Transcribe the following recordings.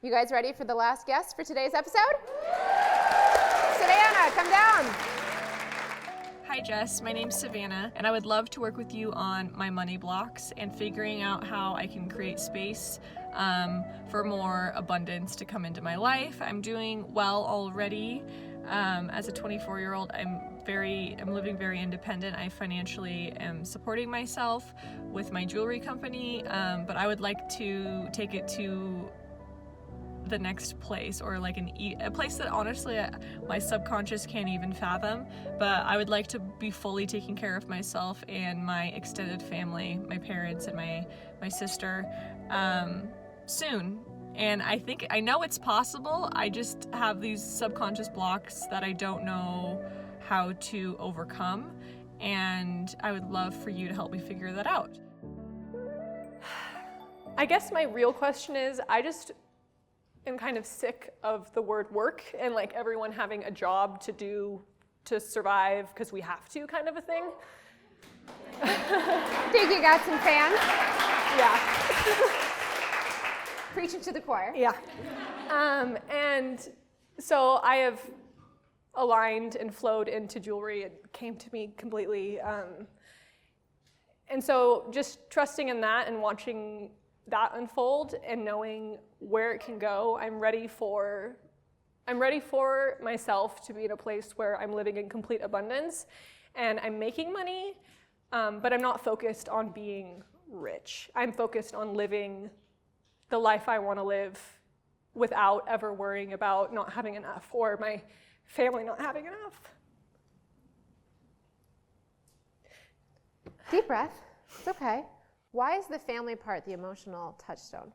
You guys ready for the last guest for today's episode? Savannah, come down. Hi Jess, my name's Savannah, and I would love to work with you on my money blocks and figuring out how I can create space for more abundance to come into my life. I'm doing well already. As a 24-year-old, I'm living very independent. I financially am supporting myself with my jewelry company, but I would like to take it to the next place, or like a place that honestly my subconscious can't even fathom. But I would like to be fully taking care of myself and my extended family, my parents and my sister, soon. And I know it's possible. I just have these subconscious blocks that I don't know how to overcome, and I would love for you to help me figure that out. I guess my real question is, I just am kind of sick of the word work and like everyone having a job to do to survive because we have to, kind of a thing. Think you got some fans? Yeah. Preaching to the choir. Yeah. And so I have aligned and flowed into jewelry. It came to me completely. And so just trusting in that and watching that unfold and knowing where it can go, I'm ready for myself to be in a place where I'm living in complete abundance and I'm making money, but I'm not focused on being rich. I'm focused on living the life I want to live without ever worrying about not having enough or my family not having enough. Deep breath. It's okay. Why is the family part the emotional touchstone?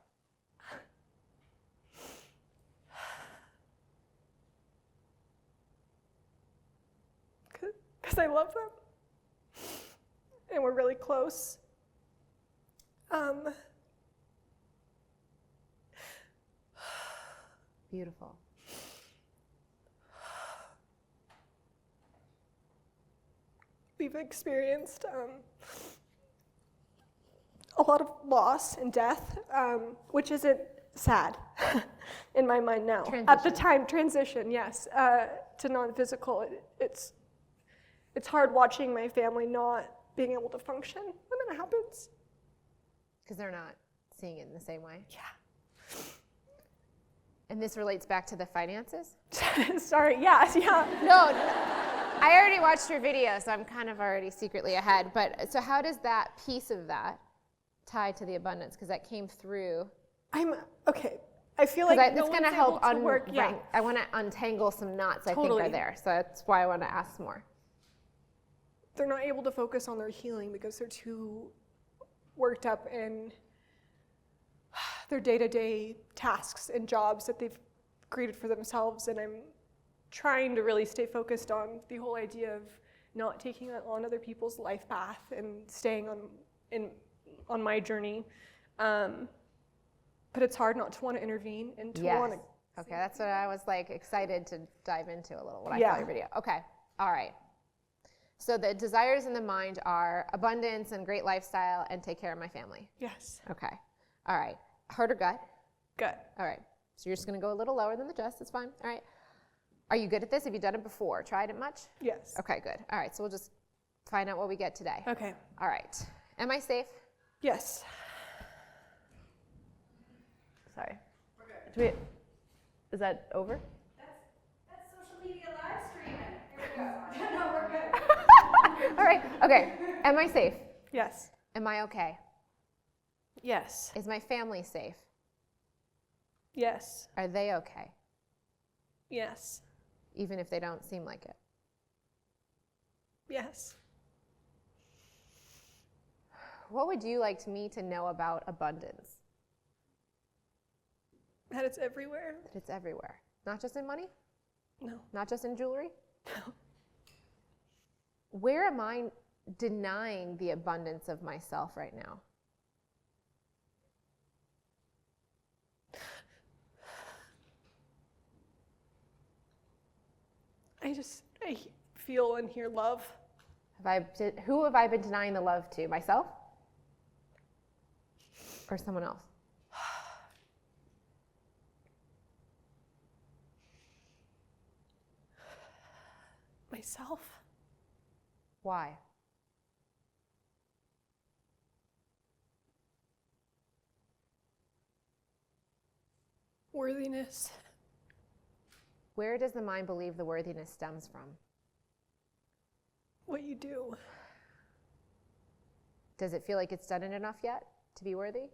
Because I love them. And we're really close. Beautiful. We've experienced a lot of loss and death, which isn't sad in my mind now. Transition. At the time, transition, yes, to non-physical. It's hard watching my family not being able to function when that happens. Because they're not seeing it in the same way. Yeah. And this relates back to the finances? Sorry, yeah. No, I already watched your video, so I'm kind of already secretly ahead. But so how does that piece of that tie to the abundance? Because that came through. Okay. I feel like it's going to help work. Yeah. I want to untangle some knots I Totally. think are there. So that's why I want to ask more. They're not able to focus on their healing because they're too worked up in their day-to-day tasks and jobs that they've created for themselves. And I'm trying to really stay focused on the whole idea of not taking on other people's life path and staying on my journey. But it's hard not to want to intervene and to want to. Okay, that's what I was like excited to dive into a little when I Yeah. saw your video. Okay, all right. So the desires in the mind are abundance and great lifestyle and take care of my family. Yes. Okay, all right. Heart or gut? Good. All right. So you're just going to go a little lower than the Jess. That's fine. All right. Are you good at this? Have you done it before? Tried it much? Yes. Okay, good. All right. So we'll just find out what we get today. Okay. All right. Am I safe? Yes. Sorry. Okay. Is that over? That's social media live streaming. Here we go. No, we're good. All right. Okay. Am I safe? Yes. Am I okay? Yes. Is my family safe? Yes. Are they okay? Yes. Even if they don't seem like it? Yes. What would you like me to know about abundance? That it's everywhere. That it's everywhere. Not just in money? No. Not just in jewelry? No. Where am I denying the abundance of myself right now? I feel and hear love. Who have I been denying the love to? Myself? Or someone else? myself. Why? Worthiness. Where does the mind believe the worthiness stems from? What you do. Does it feel like it's done it enough yet to be worthy?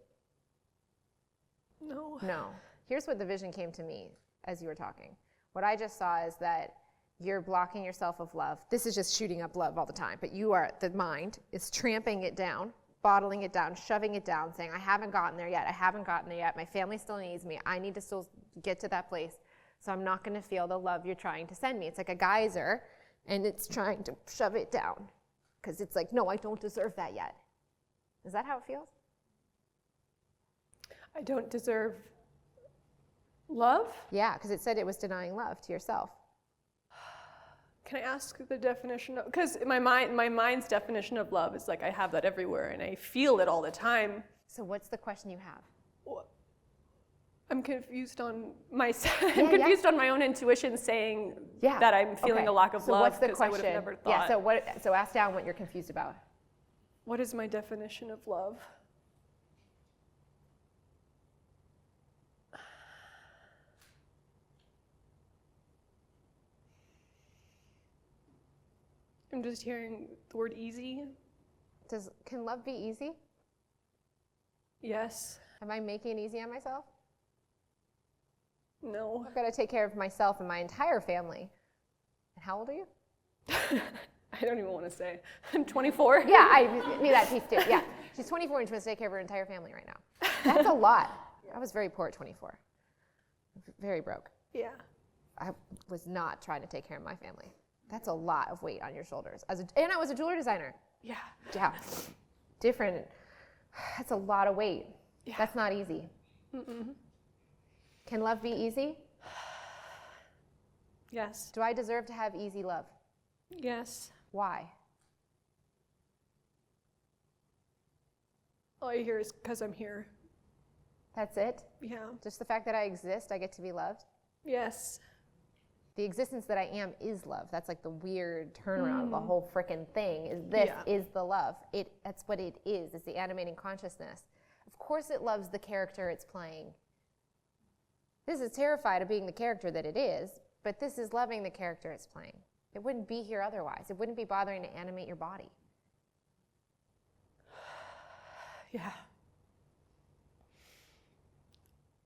No. No. Here's what the vision came to me as you were talking. What I just saw is that you're blocking yourself of love. This is just shooting up love all the time, but the mind is tramping it down, bottling it down, shoving it down, saying, I haven't gotten there yet, I haven't gotten there yet, my family still needs me, I need to still get to that place, so I'm not gonna feel the love you're trying to send me. It's like a geyser, and it's trying to shove it down, because it's like, no, I don't deserve that yet. Is that how it feels? I don't deserve love? Yeah, because it said it was denying love to yourself. Can I ask the definition of, because my mind's definition of love is like I have that everywhere and I feel it all the time. So what's the question you have? I'm confused on myself. I'm confused on my own intuition saying that I'm feeling a lack of love. What's the question? I would have never thought. Yeah, so ask down what you're confused about. What is my definition of love? I'm just hearing the word easy. Can love be easy? Yes. Am I making it easy on myself? No. I've got to take care of myself and my entire family. And how old are you? I don't even want to say. I'm 24. Yeah, I knew that piece too. Yeah, she's 24 and she wants to take care of her entire family right now. That's a lot. I was very poor at 24. Very broke. Yeah. I was not trying to take care of my family. That's a lot of weight on your shoulders. And I was a jewelry designer. Yeah. Yeah. Different. That's a lot of weight. Yeah. That's not easy. Mm-mm. Can love be easy? Yes. Do I deserve to have easy love? Yes. Why? All I hear is because I'm here. That's it? Yeah. Just the fact that I exist, I get to be loved? Yes. The existence that I am is love. That's like the weird turnaround of the whole frickin' thing. Is the love. That's what it is. It's the animating consciousness. Of course it loves the character it's playing. This is terrified of being the character that it is, but this is loving the character it's playing. It wouldn't be here otherwise. It wouldn't be bothering to animate your body. Yeah.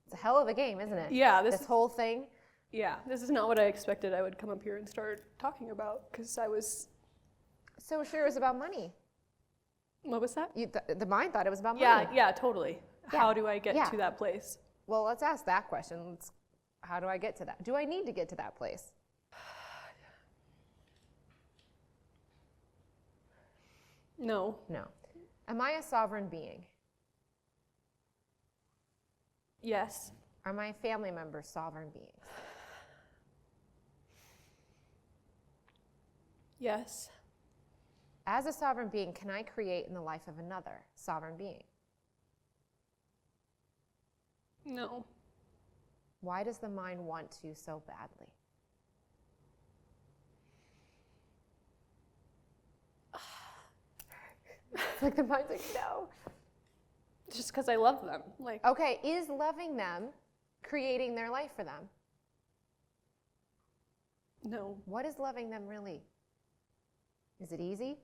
It's a hell of a game, isn't it? Yeah. This whole thing. Yeah. This is not what I expected I would come up here and start talking about, because I was... So sure it was about money. What was that? The mind thought it was about money. Yeah, totally. Yeah. How do I get to that place? Well, let's ask that question. How do I get to that? Do I need to get to that place? No. No. Am I a sovereign being? Yes. Are my family members sovereign beings? Yes. As a sovereign being, can I create in the life of another sovereign being? No. Why does the mind want to so badly? It's like the mind's like, no. Just because I love them. Like. Okay, is loving them creating their life for them? No. What is loving them really? Is it easy?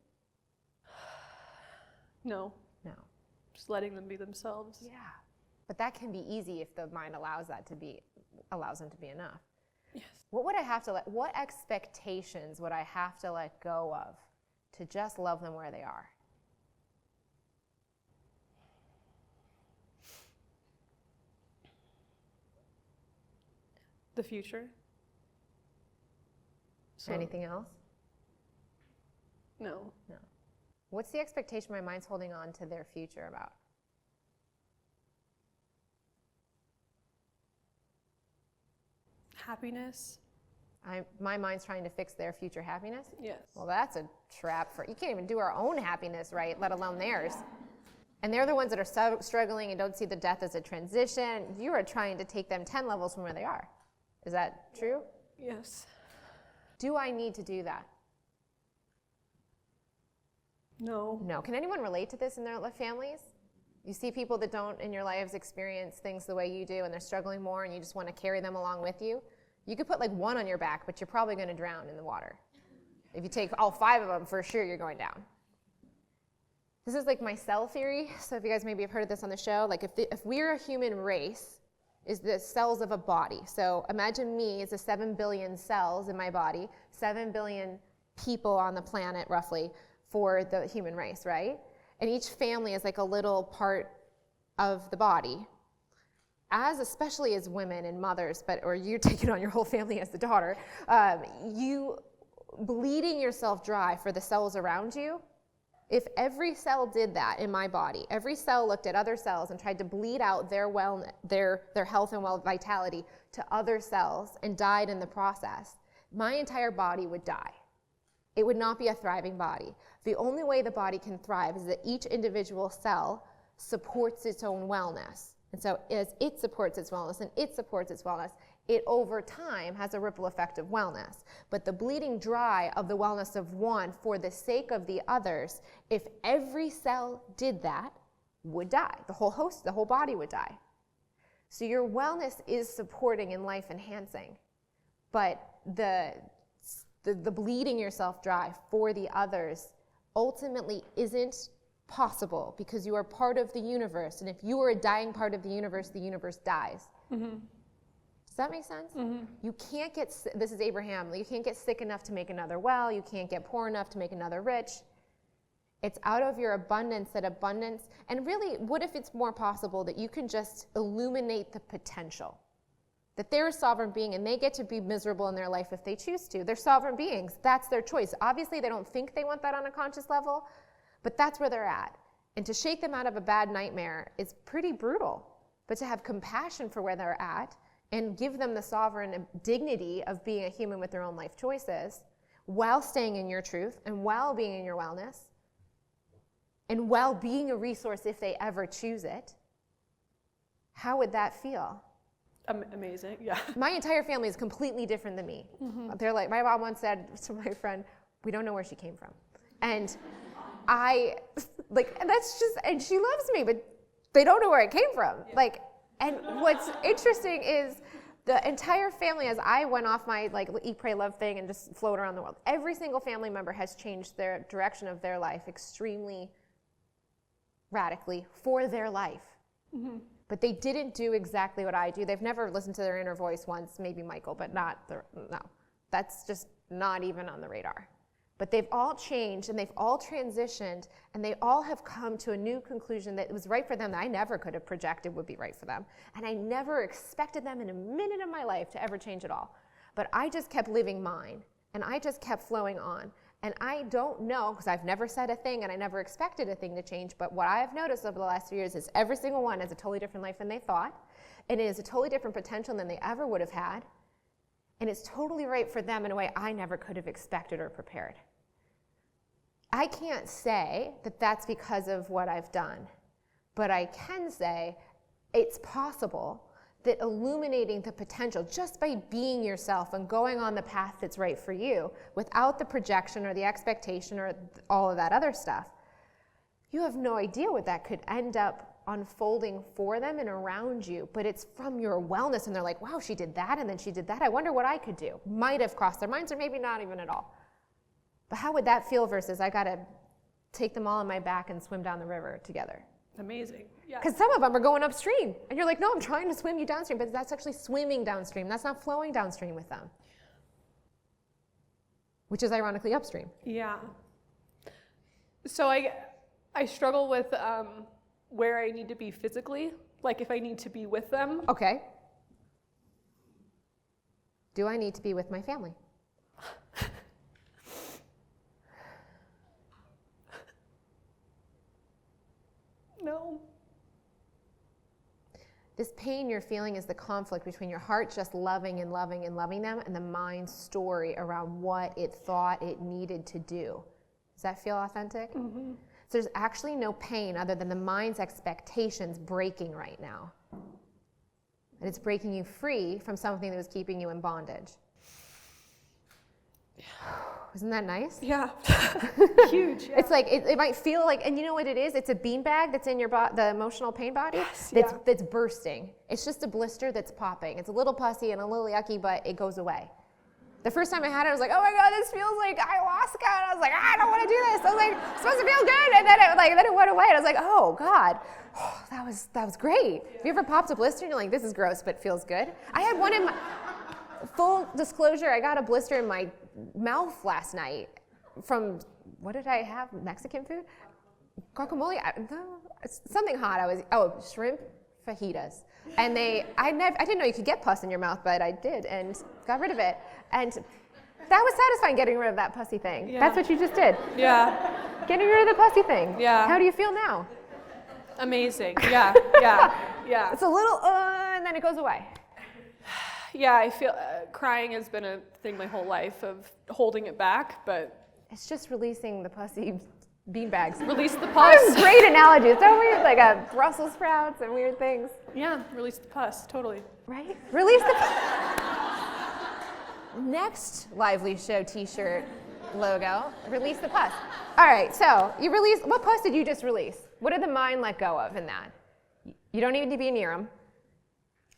No. No. Just letting them be themselves. Yeah. But that can be easy if the mind allows them to be enough. Yes. What expectations would I have to let go of to just love them where they are? The future. So, Anything else? No. No. What's the expectation my mind's holding on to their future about? Happiness. My mind's trying to fix their future happiness? Yes. Well, that's a trap you can't even do our own happiness right, let alone theirs. And they're the ones that are struggling and don't see the death as a transition. You are trying to take them 10 levels from where they are. Is that true? Yes. Do I need to do that? No. No. Can anyone relate to this in their families? You see people that don't in your lives experience things the way you do, and they're struggling more, and you just want to carry them along with you. You could put like one on your back, but you're probably going to drown in the water. If you take all 5 of them, for sure you're going down. This is like my cell theory. So if you guys maybe have heard of this on the show, like if we're a human race, is the cells of a body. So imagine me as 7 billion cells in my body, 7 billion people on the planet roughly for the human race, right? And each family is like a little part of the body. Especially as women and mothers, or you're taking on your whole family as the daughter, you bleeding yourself dry for the cells around you. If every cell did that in my body, every cell looked at other cells and tried to bleed out their health and vitality to other cells and died in the process, my entire body would die. It would not be a thriving body. The only way the body can thrive is that each individual cell supports its own wellness. And so as it supports its wellness and it supports its wellness, it over time has a ripple effect of wellness. But the bleeding dry of the wellness of one for the sake of the others, if every cell did that, would die. The whole body would die. So your wellness is supporting and life enhancing. But the bleeding yourself dry for the others ultimately isn't possible because you are part of the universe. And if you are a dying part of the universe dies. Mm-hmm. Does that make sense? Mm-hmm. You can't get, this is Abraham, you can't get sick enough to make another well, you can't get poor enough to make another rich. It's out of your abundance, and really, what if it's more possible that you can just illuminate the potential? That they're a sovereign being and they get to be miserable in their life if they choose to. They're sovereign beings, that's their choice. Obviously, they don't think they want that on a conscious level, but that's where they're at. And to shake them out of a bad nightmare is pretty brutal. But to have compassion for where they're at and give them the sovereign dignity of being a human with their own life choices while staying in your truth and while being in your wellness and while being a resource if they ever choose it, how would that feel? Amazing, yeah. My entire family is completely different than me. Mm-hmm. They're like, my mom once said to my friend, we don't know where she came from. And and she loves me, but they don't know where it came from. Yeah. And what's interesting is the entire family, as I went off my eat, pray, love thing and just float around the world, every single family member has changed their direction of their life extremely radically for their life. Mm-hmm. But they didn't do exactly what I do. They've never listened to their inner voice once, maybe Michael, but no. That's just not even on the radar. But they've all changed and they've all transitioned and they all have come to a new conclusion that it was right for them that I never could have projected would be right for them. And I never expected them in a minute of my life to ever change at all. But I just kept living mine and I just kept flowing on. And I don't know, because I've never said a thing and I never expected a thing to change, but what I have noticed over the last 3 years is every single one has a totally different life than they thought. And it is a totally different potential than they ever would have had. And it's totally right for them in a way I never could have expected or prepared. I can't say that that's because of what I've done, but I can say it's possible that illuminating the potential just by being yourself and going on the path that's right for you without the projection or the expectation or all of that other stuff, you have no idea what that could end up unfolding for them and around you, but it's from your wellness and they're like, wow, she did that and then she did that. I wonder what I could do. Might have crossed their minds or maybe not even at all. But how would that feel versus I got to take them all on my back and swim down the river together? Amazing. Yeah. Because some of them are going upstream. And you're like, no, I'm trying to swim you downstream. But that's actually swimming downstream. That's not flowing downstream with them. Which is ironically upstream. Yeah. So I struggle with where I need to be physically. Like if I need to be with them. Okay. Do I need to be with my family? No. This pain you're feeling is the conflict between your heart just loving and loving and loving them and the mind's story around what it thought it needed to do. Does that feel authentic? Mm-hmm. So there's actually no pain other than the mind's expectations breaking right now. And it's breaking you free from something that was keeping you in bondage. Isn't that nice? Yeah. Huge. Yeah. It's like, it might feel like, and you know what it is? It's a beanbag that's in your the emotional pain body yeah. that's bursting. It's just a blister that's popping. It's a little pussy and a little yucky, but it goes away. The first time I had it, I was like, oh my God, this feels like ayahuasca. And I was like, I don't want to do this. I was like, it's supposed to feel good. And then it went away. And I was like, oh God, that was great. Have you ever popped a blister and you're like, this is gross, but feels good? I had one in my, full disclosure, I got a blister in my mouth last night from, what did I have? Mexican food? Guacamole? Something hot. Shrimp fajitas. And I didn't know you could get pus in your mouth, but I did and got rid of it. And that was satisfying, getting rid of that pussy thing. Yeah. That's what you just did. Yeah. Getting rid of the pussy thing. Yeah. How do you feel now? Amazing. Yeah. Yeah. Yeah. It's a little, and then it goes away. Yeah, I feel crying has been a thing my whole life of holding it back, but It's just releasing the pussy beanbags. release the That pus. was great analogies. So weird, like Brussels sprouts and weird things. Yeah, release the pus, totally. Right? Release the Next Lively Show t-shirt logo, release the pus. All right, so you release, what pus did you just release? What did the mind let go of in that? You don't need to be near them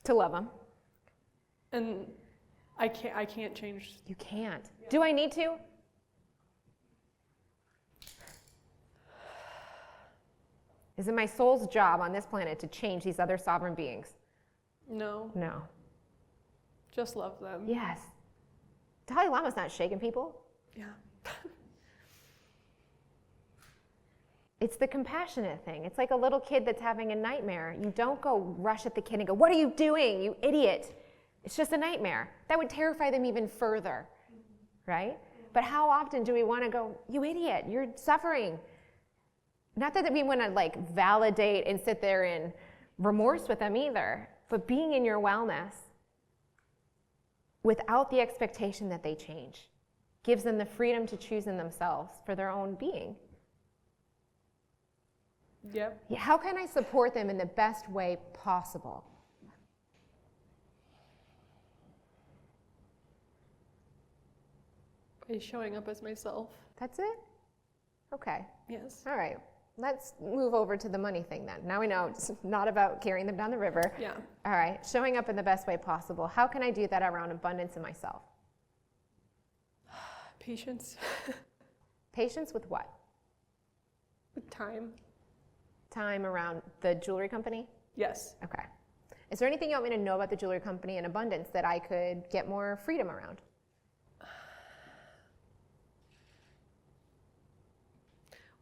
to love them. And I can't change. You can't. Do I need to? Is it my soul's job on this planet to change these other sovereign beings? No, No. just love them. Yes. Dalai Lama's not shaking people. Yeah. It's the compassionate thing. It's like a little kid that's having a nightmare. You don't go rush at the kid and go, what are you doing, you idiot? It's just a nightmare. That would terrify them even further, right? But how often do we want to go, you idiot, you're suffering? Not that we want to like validate and sit there in remorse with them either, but being in your wellness without the expectation that they change gives them the freedom to choose in themselves for their own being. Yep. Yeah, how can I support them in the best way possible? By showing up as myself. That's it? Okay. Yes. All right. Let's move over to the money thing then. Now we know it's not about carrying them down the river. Yeah. All right. Showing up in the best way possible. How can I do that around abundance in myself? Patience. Patience with what? With time. Time around the jewelry company? Yes. Okay. Is there anything you want me to know about the jewelry company and abundance that I could get more freedom around?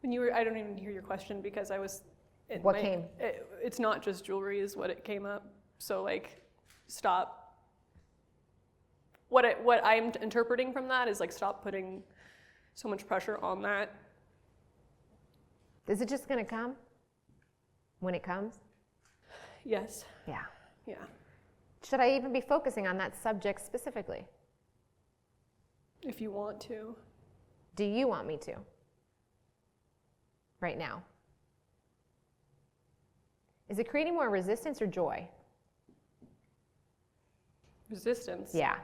When you were, I don't even hear your question because I was. What came? It's not just jewelry is what it came up. So like, stop. What I'm interpreting from that is like stop putting so much pressure on that. Is it just going to come when it comes? Yes. Yeah. Yeah. Should I even be focusing on that subject specifically? If you want to. Do you want me to? Right now? Is it creating more resistance or joy? Resistance. Yeah.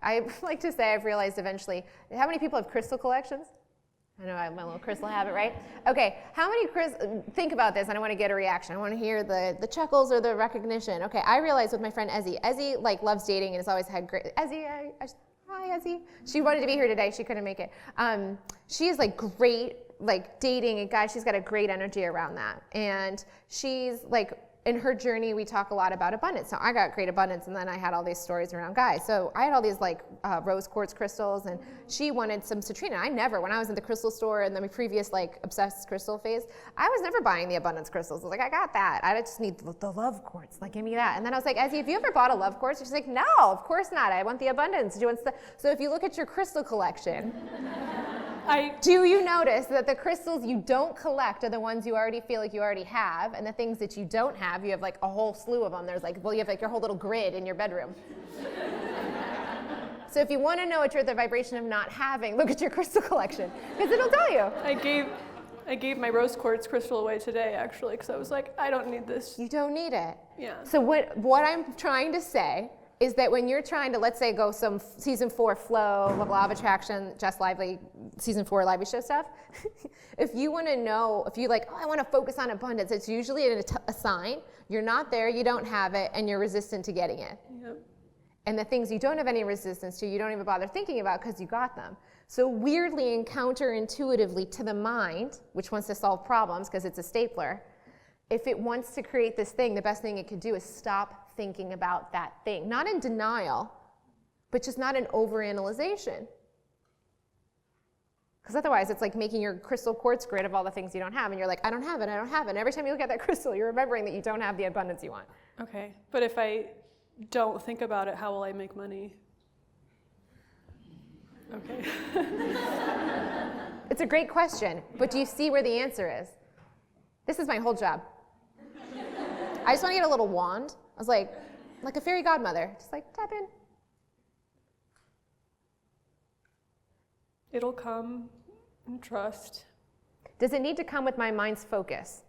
I like to say I've realized eventually, how many people have crystal collections? I know I have my little crystal habit, right? Okay, how many think about this and I want to get a reaction. I want to hear the chuckles or the recognition. Okay, I realized with my friend Ezzy. Ezzy like loves dating and has always had great, Ezzy, hi Ezzy. She wanted to be here today, she couldn't make it. She is like great, like dating a guy, she's got a great energy around that. And she's like, in her journey, we talk a lot about abundance. So I got great abundance, and then I had all these stories around guys. So I had all these like rose quartz crystals, and she wanted some citrine. I never, when I was in the crystal store in the previous like obsessed crystal phase, I was never buying the abundance crystals. I was like, I got that. I just need the love quartz. Like, give me that. And then I was like, Ezzy, have you ever bought a love quartz? She's like, no, of course not. I want the abundance. So if you look at your crystal collection, do you notice that the crystals you don't collect are the ones you already feel like you already have, and the things that you don't have, you have like a whole slew of them. There's like, well, you have like your whole little grid in your bedroom. So if you want to know what you're the vibration of not having, look at your crystal collection, because it'll tell you. I gave my rose quartz crystal away today, actually, because I was like, I don't need this. You don't need it. Yeah. So what I'm trying to say is that when you're trying to, let's say, go some season 4 flow, law of attraction, Jess Lively, season 4 Lively show stuff, if you want to know, if you like, oh, I want to focus on abundance, it's usually a sign. You're not there, you don't have it, and you're resistant to getting it. Yep. And the things you don't have any resistance to, you don't even bother thinking about because you got them. So weirdly and counterintuitively to the mind, which wants to solve problems because it's a stapler, if it wants to create this thing, the best thing it could do is stop thinking about that thing. Not in denial, but just not an overanalyzation. Because otherwise it's like making your crystal quartz grid of all the things you don't have, and you're like, I don't have it, I don't have it. And every time you look at that crystal, you're remembering that you don't have the abundance you want. Okay, but if I don't think about it, how will I make money? Okay. It's a great question, but do you see where the answer is? This is my whole job. I just want to get a little wand. I was like a fairy godmother, just like tap in. It'll come, and trust. Does it need to come with my mind's focus?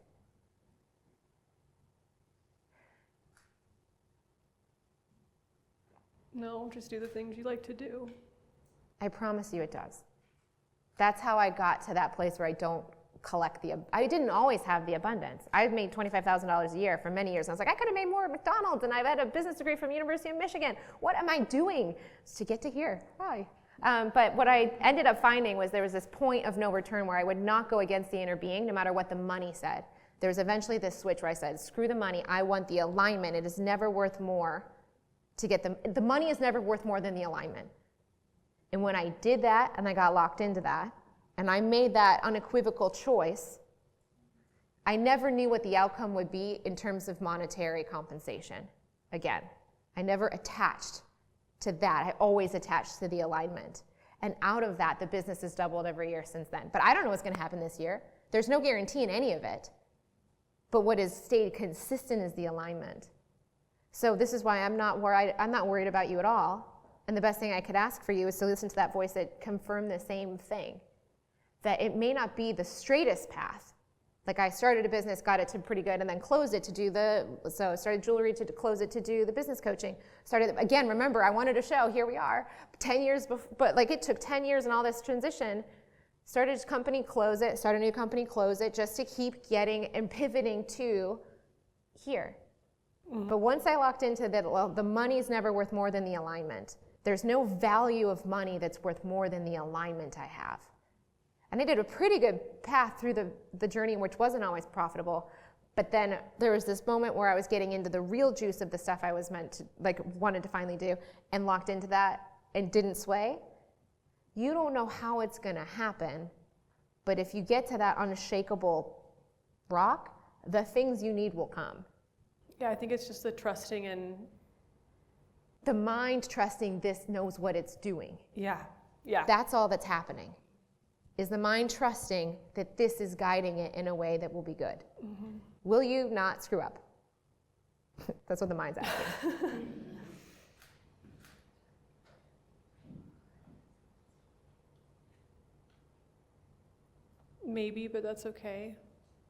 No, just do the things you like to do. I promise you it does. That's how I got to that place where I don't collect I didn't always have the abundance. I've made $25,000 a year for many years. And I was like, I could have made more at McDonald's, and I've had a business degree from University of Michigan. What am I doing to get to here? Hi. But what I ended up finding was there was this point of no return where I would not go against the inner being no matter what the money said. There was eventually this switch where I said, screw the money, I want the alignment. It is never worth more to get the money is never worth more than the alignment. And when I did that and I got locked into that, and I made that unequivocal choice, I never knew what the outcome would be in terms of monetary compensation. Again, I never attached to that. I always attached to the alignment. And out of that, the business has doubled every year since then. But I don't know what's going to happen this year. There's no guarantee in any of it. But what has stayed consistent is the alignment. So this is why I'm not worried about you at all. And the best thing I could ask for you is to listen to that voice that confirmed the same thing. That it may not be the straightest path. Like I started a business, got it to pretty good, and then closed it to do so started jewelry to close it to do the business coaching. Again, remember, I wanted a show, here we are, 10 years before, but like it took 10 years and all this transition. Started a company, close it, start a new company, close it, just to keep getting and pivoting to here. Mm-hmm. But once I locked into that, well, the money's never worth more than the alignment. There's no value of money that's worth more than the alignment I have. And I did a pretty good path through the journey, which wasn't always profitable. But then there was this moment where I was getting into the real juice of the stuff I was wanted to finally do, and locked into that and didn't sway. You don't know how it's going to happen, but if you get to that unshakable rock, the things you need will come. Yeah, I think it's just the trusting and the mind trusting this knows what it's doing. Yeah. That's all that's happening. Is the mind trusting that this is guiding it in a way that will be good? Mm-hmm. Will you not screw up? That's what the mind's asking. Maybe, but that's okay.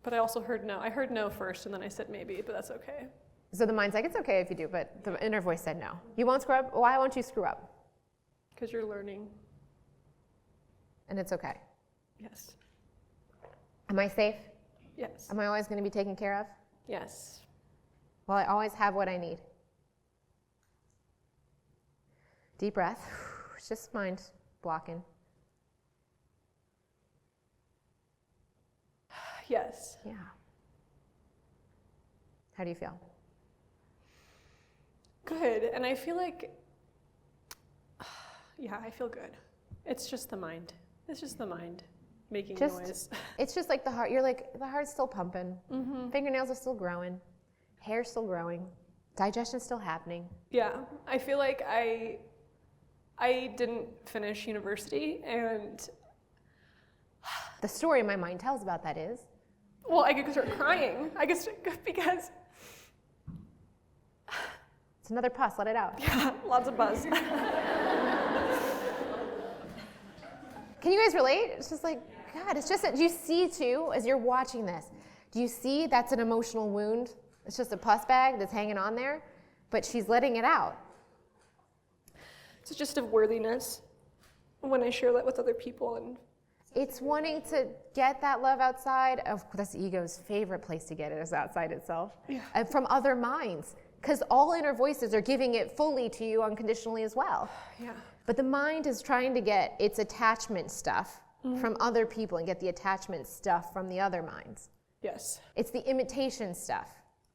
But I also heard no. I heard no first, and then I said maybe, but that's okay. So the mind's like, it's okay if you do, but the inner voice said no. You won't screw up? Why won't you screw up? Because you're learning. And it's okay. Yes. Am I safe? Yes. Am I always going to be taken care of? Yes. Well, I always have what I need. Deep breath. It's just mind blocking. Yes. Yeah. How do you feel? Good. And I feel like, yeah, I feel good. It's just the mind. It's just the mind making noise. It's just like the heart. You're like, the heart's still pumping. Mm-hmm. Fingernails are still growing. Hair's still growing. Digestion's still happening. Yeah. I feel like I didn't finish university, and the story my mind tells about that is, well, I could start crying. Because it's another pus, let it out. Yeah, lots of buzz. Can you guys relate? It's just like, God, it's just that you see too, as you're watching this, do you see that's an emotional wound? It's just a pus bag that's hanging on there, but she's letting it out. It's just of worthiness when I share that with other people. And It's wanting to get that love outside of, that's ego's favorite place to get it, is outside itself. Yeah. And from other minds. Because all inner voices are giving it fully to you unconditionally as well. yeah, But the mind is trying to get its attachment stuff from other people and get the attachment stuff from the other minds. yes, It's the imitation stuff.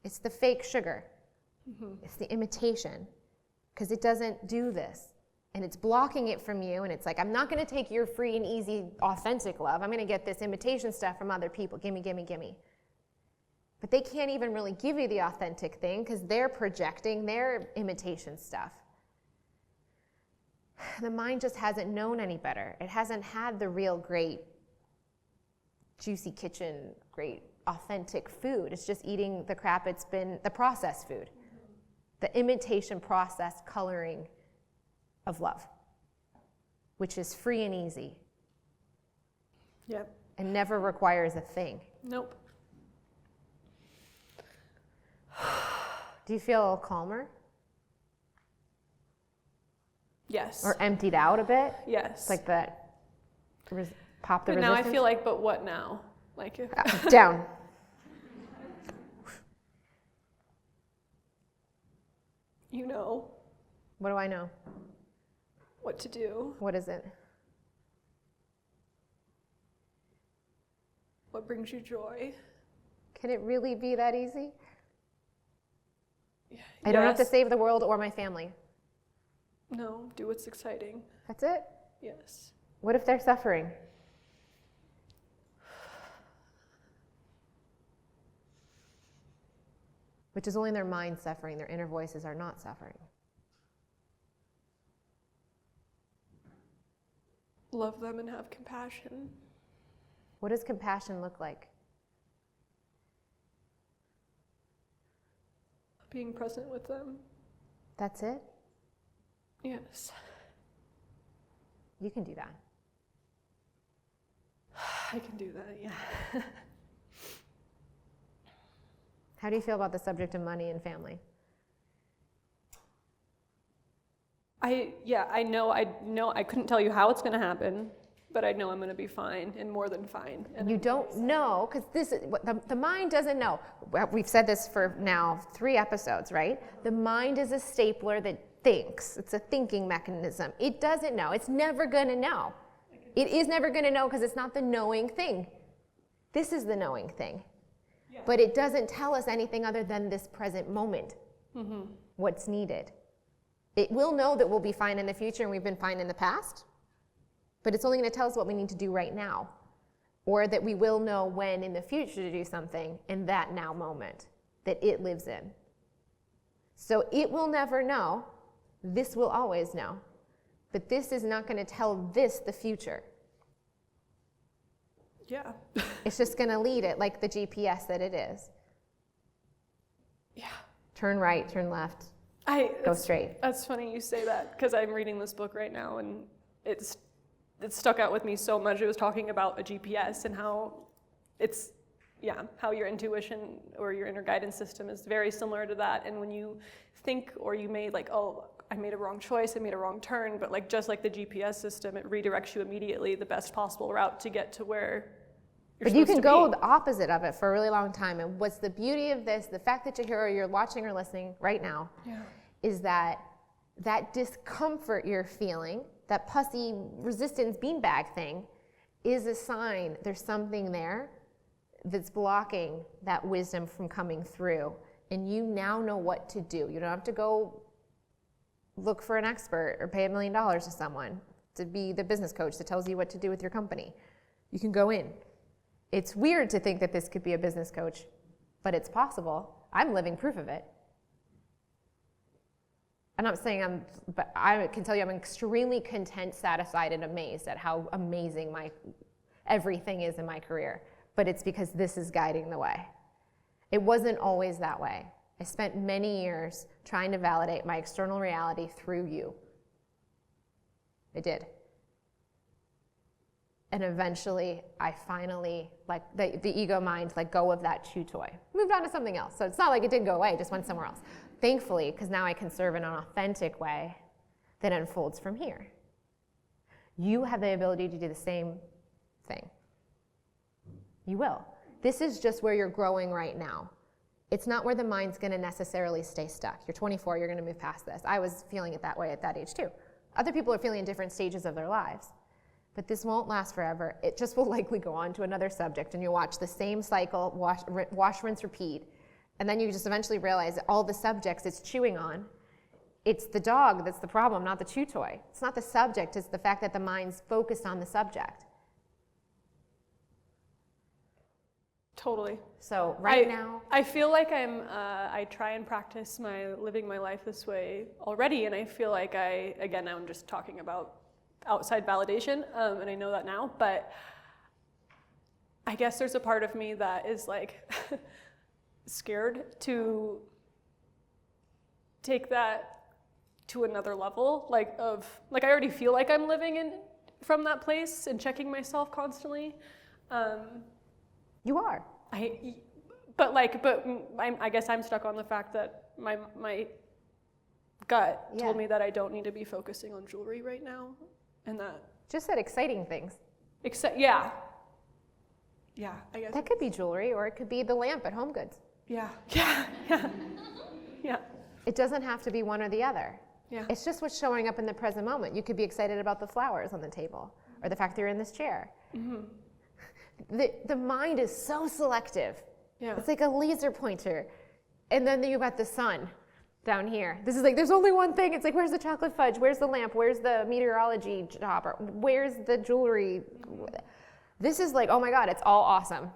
It's the fake sugar. It's the imitation. Because it doesn't do this. And it's blocking it from you. And it's like, I'm not going to take your free and easy, authentic love. I'm going to get this imitation stuff from other people. Gimme, gimme, gimme. But they can't even really give you the authentic thing because they're projecting their imitation stuff. The mind just hasn't known any better. It hasn't had the real great, juicy kitchen, great, authentic food. It's just eating the crap it's been, the processed food. The imitation processed coloring of love, which is free and easy yep, and never requires a thing. nope. Do you feel calmer Yes. or emptied out a bit? yes. It's like that pop the But now resistance? I feel like, but what now? Like, Down. you know What do I know? what to do, What is it? what brings you joy. Can it really be that easy? I don't have to Yes. save the world or my family. No, do what's exciting. That's it? Yes. What if they're suffering? Which is only their mind suffering. Their inner voices are not suffering. Love them and have compassion. What does compassion look like? Being present with them. That's it? Yes. You can do that. I can do that, yeah. How do you feel about the subject of money and family? I know I couldn't tell you how it's going to happen, but I know I'm going to be fine and more than fine. And You don't know, because this is what the mind doesn't know. We've said this for now 3 episodes, right? The mind is a stapler that thinks. It's a thinking mechanism. It doesn't know. It's never going to know. It is never going to know because it's not the knowing thing. This is the knowing thing. Yeah. But it doesn't tell us anything other than this present moment, what's needed. It will know that we'll be fine in the future and we've been fine in the past, but it's only going to tell us what we need to do right now, or that we will know when in the future to do something in that now moment that it lives in. So it will never know. This will always know. But this is not going to tell this the future. Yeah. It's just going to lead it like the GPS that it is. Yeah. Turn right, turn left, go straight. That's funny you say that because I'm reading this book right now and it stuck out with me so much. It was talking about a GPS and how it's, how your intuition or your inner guidance system is very similar to that. And when you think or you made like, oh, I made a wrong choice, I made a wrong turn, but like just like the GPS system, it redirects you immediately the best possible route to get to where you're But you can supposed to go be. the opposite of it for a really long time. And what's the beauty of this, the fact that you're here or you're watching or listening right now, is that discomfort you're feeling, that pussy resistance beanbag thing, is a sign there's something there that's blocking that wisdom from coming through. And you now know what to do. You don't have to go look for an expert or pay $1 million to someone to be the business coach that tells you what to do with your company. You can go in. It's weird to think that this could be a business coach, but it's possible. I'm living proof of it. I'm not saying but I can tell you I'm extremely content, satisfied, and amazed at how amazing everything is in my career. But it's because this is guiding the way. It wasn't always that way. I spent many years trying to validate my external reality through you. I did. And eventually, I finally, like the ego mind, let go of that chew toy. Moved on to something else. So it's not like it didn't go away, it just went somewhere else. Thankfully, because now I can serve in an authentic way, that unfolds from here. You have the ability to do the same thing. You will. This is just where you're growing right now. It's not where the mind's going to necessarily stay stuck. You're 24, you're going to move past this. I was feeling it that way at that age too. Other people are feeling in different stages of their lives. But this won't last forever. It just will likely go on to another subject, and you'll watch the same cycle, wash, rinse, repeat. And then you just eventually realize that all the subjects it's chewing on, it's the dog that's the problem, not the chew toy. It's not the subject, it's the fact that the mind's focused on the subject. Totally. So now, I feel like I try and practice living my life this way already, and I feel like I'm just talking about outside validation, and I know that now, but I guess there's a part of me that is like scared to take that to another level, like I already feel like I'm living from that place and checking myself constantly. you are. I guess I'm stuck on the fact that my gut told me that I don't need to be focusing on jewelry right now, and that Just said exciting things. Yeah, I guess That could be jewelry, or it could be the lamp at Home Goods. yeah. It doesn't have to be one or the other. Yeah. It's just what's showing up in the present moment. You could be excited about the flowers on the table, or the fact that you're in this chair. Mm-hmm. The mind is so selective. Yeah. It's like a laser pointer. And then you've got the sun down here. This is like, there's only one thing. It's like, where's the chocolate fudge? Where's the lamp? Where's the meteorology job? Or where's the jewelry? This is like, oh my God, it's all awesome.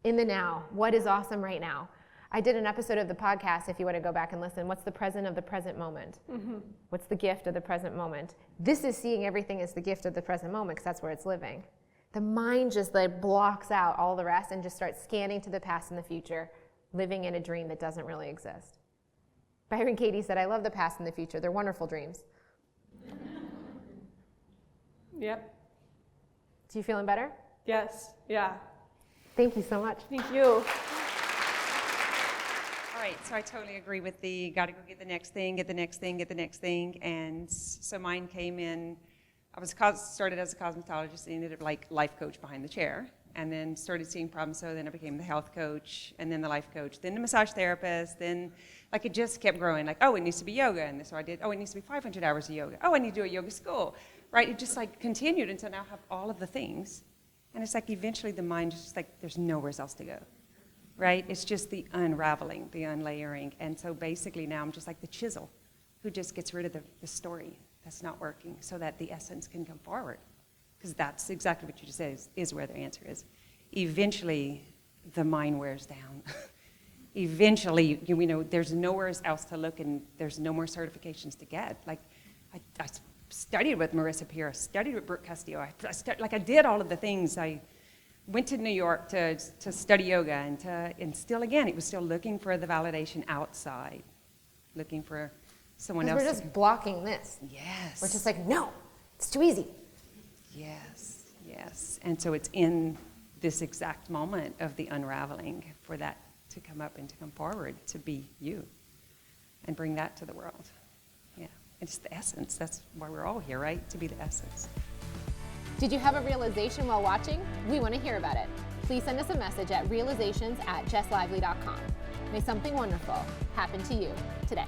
In the now, what is awesome right now? I did an episode of the podcast, if you want to go back and listen. What's the present of the present moment? Mm-hmm. What's the gift of the present moment? This is seeing everything as the gift of the present moment, because that's where it's living. The mind just like blocks out all the rest and just starts scanning to the past and the future, living in a dream that doesn't really exist. Byron Katie said, I love the past and the future. They're wonderful dreams. Yep. So you feeling better? Yes. Yeah. Thank you so much. Thank you. All right, so I totally agree with the got to go get the next thing, get the next thing, get the next thing. And so mine came in, started as a cosmetologist, ended up like life coach behind the chair, and then started seeing problems. So then I became the health coach, and then the life coach, then the massage therapist, then like it just kept growing. Like, oh, it needs to be yoga. And so I did, oh, it needs to be 500 hours of yoga. Oh, I need to do a yoga school, right? It just like continued until now I have all of the things. And it's like eventually the mind just like, there's nowhere else to go. Right? It's just the unraveling, the unlayering. And so basically now I'm just like the chisel who just gets rid of the story that's not working so that the essence can come forward. Because that's exactly what you just said is where the answer is. Eventually, the mind wears down. Eventually, there's nowhere else to look, and there's no more certifications to get. Like, I studied with Marissa Peer, studied with Brooke Castillo. I did all of the things. I went to New York to study yoga, and still again, it was still looking for the validation outside, looking for someone else. We're just blocking this. Yes. We're just like, no, it's too easy. Yes. And so it's in this exact moment of the unraveling for that to come up and to come forward, to be you, and bring that to the world. Yeah, it's the essence. That's why we're all here, right? To be the essence. Did you have a realization while watching? We want to hear about it. Please send us a message at realizations@jesslively.com. May something wonderful happen to you today.